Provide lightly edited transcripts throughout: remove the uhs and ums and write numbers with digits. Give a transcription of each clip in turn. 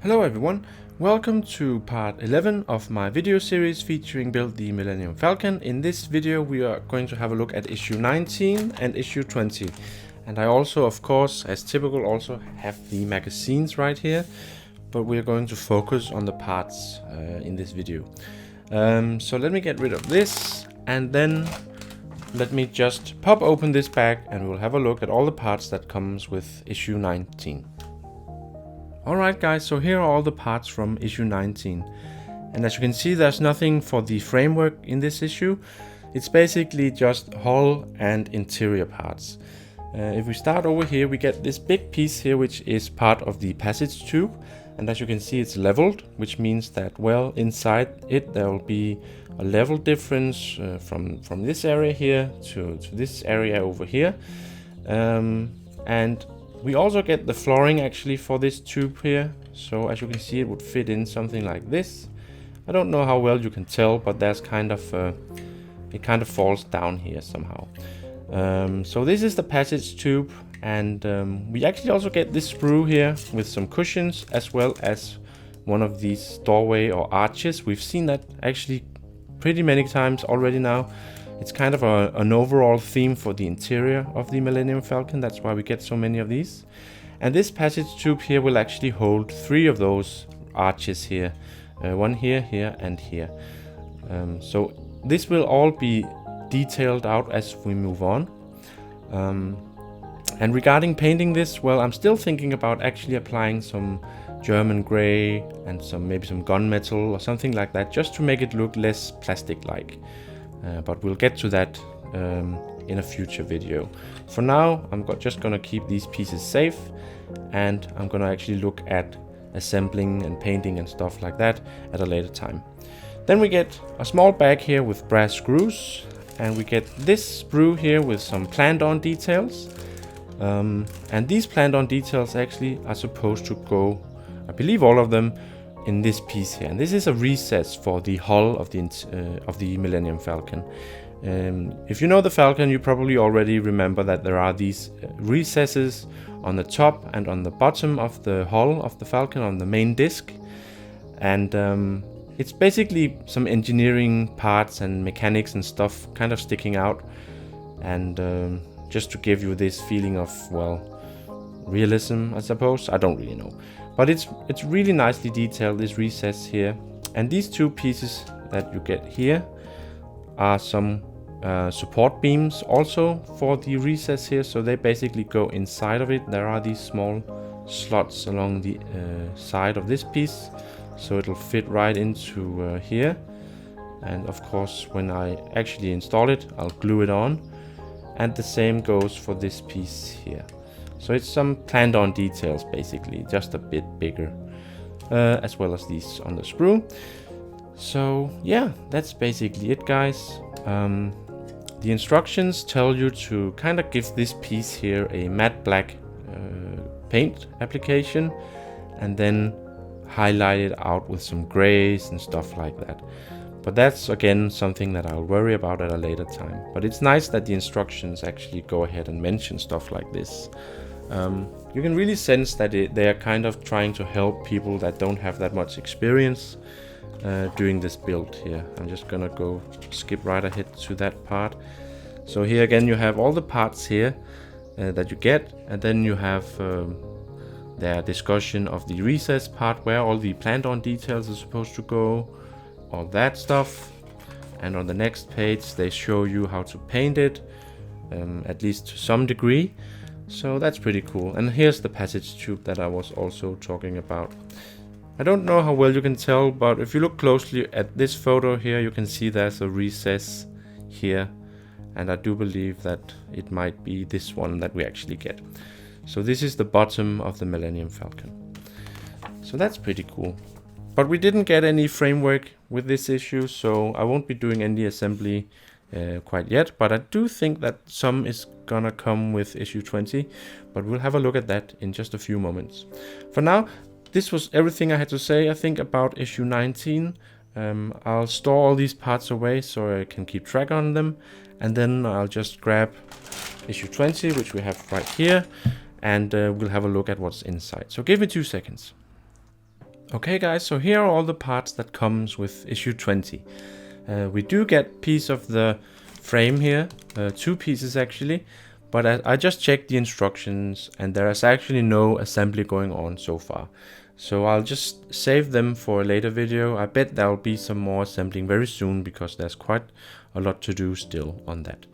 Hello everyone, welcome to part 11 of my video series featuring Build the Millennium Falcon. In this video we are going to have a look at issue 19 and issue 20. And I also, of course, as typical, also have the magazines right here, but we're going to focus on the parts in this video. So let me get rid of this, and then let me just pop open this bag and we'll have a look at all the parts that comes with issue 19. Alright guys, so here are all the parts from issue 19. And as you can see, there's nothing for the framework in this issue. It's basically just hull and interior parts. If we start over here, we get this big piece here, which is part of the passage tube. And as you can see, it's leveled, which means that, well, inside it there will be a level difference from this area here to this area over here. And we also get the flooring actually for this tube here. So as you can see, it would fit in something like this. I don't know how well you can tell, but there's kind of it kind of falls down here somehow. So this is the passage tube, and we actually also get this sprue here with some cushions, as well as one of these doorway or arches. We've seen that actually pretty many times already now. It's kind of an overall theme for the interior of the Millennium Falcon. That's why we get so many of these. And this passage tube here will actually hold 3 of those arches here. One here, here, and here. So this will all be detailed out as we move on. And regarding painting this, well, I'm still thinking about actually applying some German gray and maybe some gunmetal or something like that, just to make it look less plastic-like. But we'll get to that in a future video. For now, I'm just gonna keep these pieces safe, and I'm gonna actually look at assembling and painting and stuff like that at a later time. Then we get a small bag here with brass screws, and we get this sprue here with some planned-on details. And these planned-on details actually are supposed to go, I believe all of them, in this piece here. And this is a recess for the hull of the Millennium Falcon. If you know the Falcon, you probably already remember that there are these recesses on the top and on the bottom of the hull of the Falcon, on the main disc. And it's basically some engineering parts and mechanics and stuff kind of sticking out. And just to give you this feeling of, well, realism, I suppose. I don't really know. But it's really nicely detailed, this recess here. And these 2 pieces that you get here are some support beams also for the recess here. So they basically go inside of it. There are these small slots along the side of this piece. So it'll fit right into here. And of course, when I actually install it, I'll glue it on. And the same goes for this piece here. So it's some planned-on details, basically, just a bit bigger, as well as these on the sprue. So yeah, that's basically it, guys. The instructions tell you to kind of give this piece here a matte black paint application, and then highlight it out with some grays and stuff like that. But that's, again, something that I'll worry about at a later time. But it's nice that the instructions actually go ahead and mention stuff like this. You can really sense that they are kind of trying to help people that don't have that much experience doing this build here. I'm just gonna go skip right ahead to that part. So here again you have all the parts here that you get, and then you have their discussion of the recess part where all the planned-on details are supposed to go, all that stuff. And on the next page they show you how to paint it, at least to some degree. So that's pretty cool. And here's the passage tube that I was also talking about. I don't know how well you can tell, but if you look closely at this photo here, you can see there's a recess here. And I do believe that it might be this one that we actually get. So this is the bottom of the Millennium Falcon. So that's pretty cool. But we didn't get any framework with this issue, so I won't be doing any assembly quite yet, but I do think that some is gonna come with issue 20, but we'll have a look at that in just a few moments. For now, this was everything I had to say, I think, about issue 19. I'll store all these parts away so I can keep track on them, and then I'll just grab issue 20, which we have right here, and we'll have a look at what's inside. So give me 2 seconds. Okay guys, so here are all the parts that comes with issue 20. We do get piece of the frame here, 2 pieces actually, but I just checked the instructions and there is actually no assembly going on so far. So I'll just save them for a later video. I bet there will be some more assembling very soon because there's quite a lot to do still on that.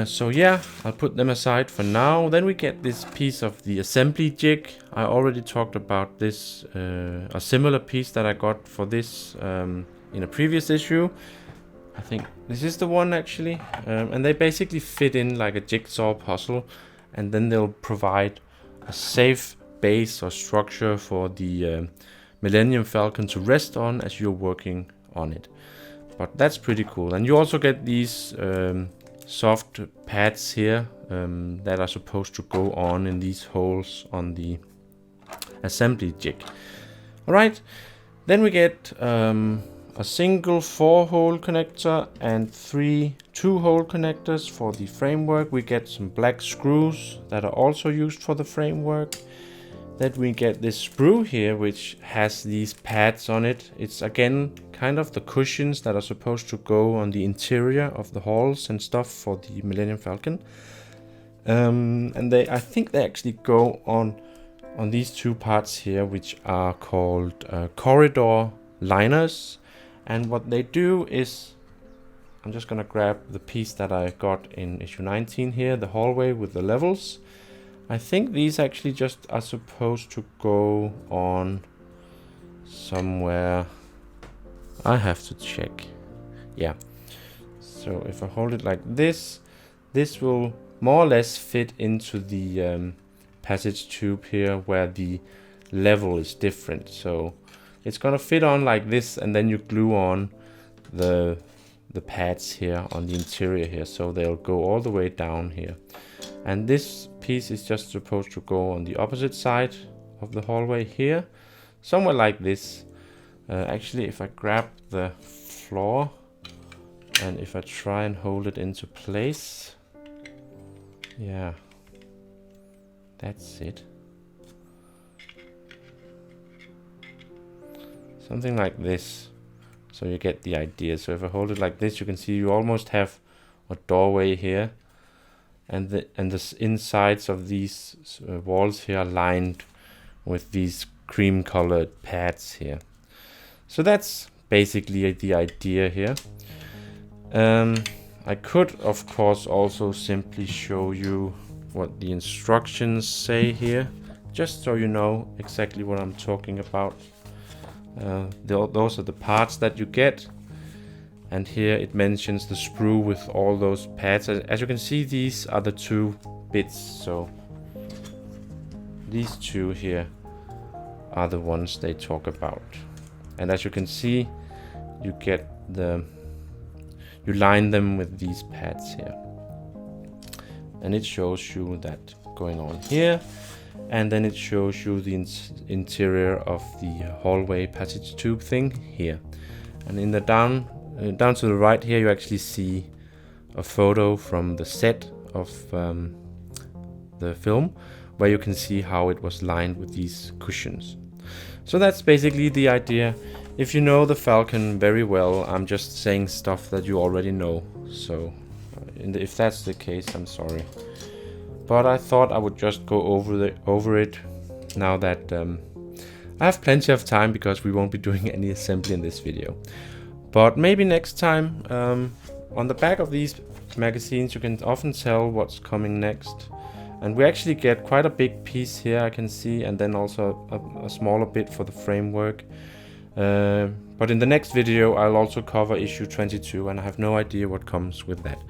So yeah, I'll put them aside for now. Then we get this piece of the assembly jig. I already talked about this, a similar piece that I got for this in a previous issue. I think this is the one actually. And they basically fit in like a jigsaw puzzle, and then they'll provide a safe base or structure for the Millennium Falcon to rest on as you're working on it. But that's pretty cool. And you also get these soft pads here that are supposed to go on in these holes on the assembly jig. Alright, then we get a single 4-hole connector and 3 2-hole connectors for the framework. We get some black screws that are also used for the framework. Then we get this sprue here which has these pads on it. It's again kind of the cushions that are supposed to go on the interior of the halls and stuff for the Millennium Falcon. And I think they actually go on these 2 parts here, which are called corridor liners. And what they do is, I'm just gonna grab the piece that I got in issue 19 here, the hallway with the levels. I think these actually just are supposed to go on somewhere. I have to check. Yeah. So if I hold it like this, this will more or less fit into the passage tube here where the level is different. So it's gonna fit on like this, and then you glue on the pads here on the interior here, so they'll go all the way down here. And this piece is just supposed to go on the opposite side of the hallway here, somewhere like this. Actually, if I grab the floor and if I try and hold it into place, yeah, that's it. Something like this. So you get the idea. So if I hold it like this, you can see you almost have a doorway here, and the insides of these walls here are lined with these cream colored pads here. So that's basically the idea here. I could of course also simply show you what the instructions say here, just so you know exactly what I'm talking about. Those are the parts that you get, and here it mentions the sprue with all those pads. As you can see, these are the 2 bits, so these 2 here are the ones they talk about. And as you can see, you get you line them with these pads here, and it shows you that going on here. And then it shows you the interior of the hallway passage tube thing here. And in the down to the right here, you actually see a photo from the set of the film, where you can see how it was lined with these cushions. So that's basically the idea. If you know the Falcon very well, I'm just saying stuff that you already know. So if that's the case, I'm sorry. But I thought I would just go over it now that I have plenty of time, because we won't be doing any assembly in this video. But maybe next time. On the back of these magazines you can often tell what's coming next. And we actually get quite a big piece here, I can see, and then also a smaller bit for the framework. But in the next video I'll also cover issue 22, and I have no idea what comes with that.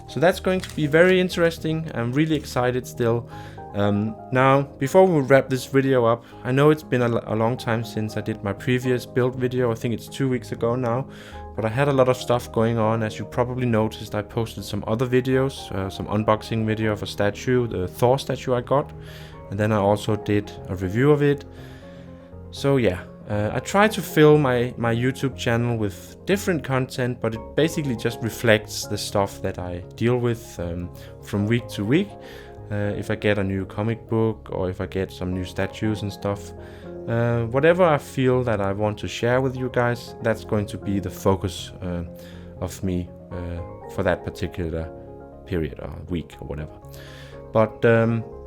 So that's going to be very interesting. I'm really excited still. Now, before we wrap this video up, I know it's been a long time since I did my previous build video. I think it's 2 weeks ago now. But I had a lot of stuff going on. As you probably noticed, I posted some other videos, some unboxing video of a statue, the Thor statue I got. And then I also did a review of it. So yeah. I try to fill my YouTube channel with different content, but it basically just reflects the stuff that I deal with from week to week. If I get a new comic book, or if I get some new statues and stuff, Whatever I feel that I want to share with you guys, that's going to be the focus of me for that particular period or week or whatever. But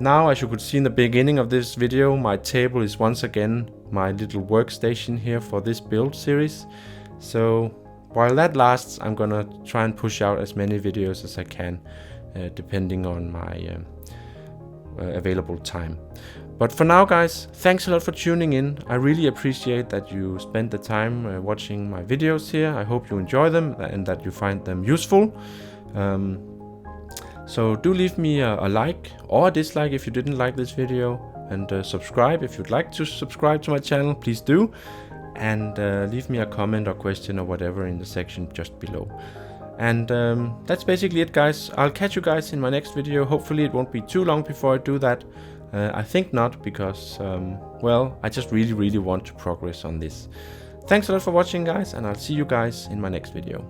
now, as you could see in the beginning of this video, my table is once again my little workstation here for this build series. So while that lasts, I'm gonna try and push out as many videos as I can, depending on my available time. But for now, guys, thanks a lot for tuning in. I really appreciate that you spend the time watching my videos here. I hope you enjoy them and that you find them useful. So do leave me a like or a dislike if you didn't like this video, and subscribe if you'd like to subscribe to my channel, please do. And leave me a comment or question or whatever in the section just below. And that's basically it, guys. I'll catch you guys in my next video. Hopefully it won't be too long before I do that. I think not, because, well, I just really want to progress on this. Thanks a lot for watching, guys, and I'll see you guys in my next video.